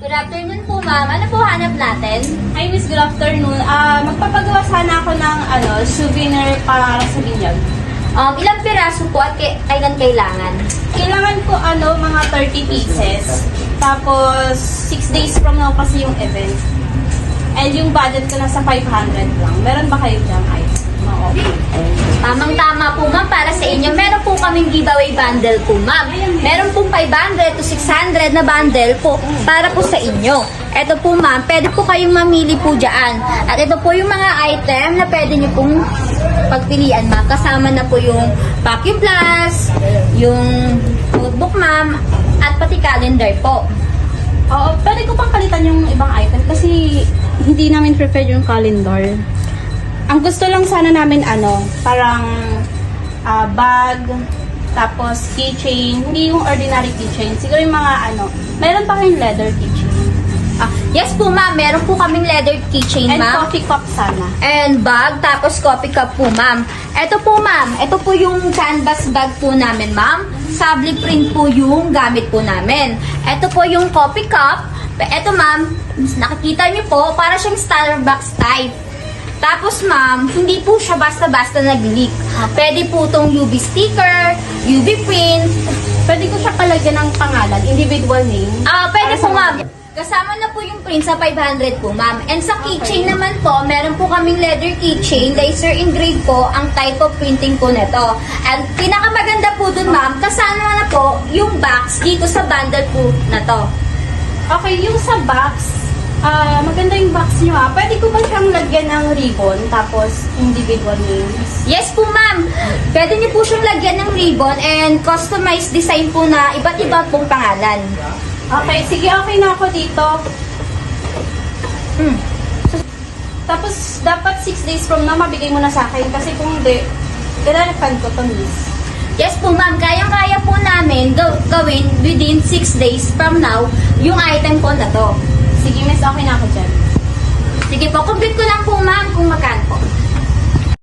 Good afternoon po, ma'am. Ano po hanap natin? Hi, Miss. Good afternoon. Magpapagawa sana ako ng souvenir para sa binyag. Ilang piraso po at kailan kailangan? Kailangan ko mga 30 pieces. Tapos 6 days from now kasi yung event. And yung budget ko nasa 500 lang. Meron ba kayo dyan, guys? Tamang-tama po, ma'am, para sa inyo. Meron po kaming giveaway bundle po, ma'am. Meron pong 500 to 600 na bundle po para po sa inyo. Ito po, ma'am, pwede po kayong mamili po dyan. At ito po yung mga item na pwede nyo pong pagpilian, ma'am. Kasama na po yung vacuum plus, yung notebook, ma'am, at pati calendar po. Oo, pwede ko pang palitan yung ibang item kasi hindi namin prepared yung calendar. Ang gusto lang sana namin parang bag, tapos keychain, hindi yung ordinary keychain. Siguro yung mga meron pa kayong leather keychain. Yes po, ma'am. Meron po kaming leather keychain, And ma'am. coffee cup sana. And bag, tapos coffee cup po, ma'am. Ito po, ma'am. Ito po yung canvas bag po namin, ma'am. Sable print po yung gamit po namin. Ito po yung coffee cup. Ito, ma'am, nakikita niyo po, para siyang Starbucks type. Tapos, ma'am, hindi po siya basta-basta nag-leak. Pwede po itong UV sticker, UV print. Pwede ko siya palagyan ng pangalan, individual name. Pwede Para po, sa ma'am. mga- Kasama na po yung print sa 500 po, ma'am. And sa keychain naman po, meron po kaming leather keychain, laser engraved po ang type of printing po nito. And pinakamaganda po dun, ma'am, kasama na po yung box dito sa bundle po na to. Okay, yung sa box, maganda yung box nyo Pwede ko ba siyang lagyan ng ribbon, tapos individual names? Yes po, ma'am. Pwede niyo po siyang lagyan ng ribbon and customized design po na iba't iba pong pangalan. Okay, sige, okay na ako dito. Tapos, dapat 6 days from now, mabigay mo na sa akin. Kasi kung hindi, ilalagpan ko to, miss. Yes po, ma'am. Kayang-kaya po namin gawin within 6 days from now yung item po na to. Sige, miss, okay na ako dyan. Sige po, complete ko lang po, ma'am, kung magkano po.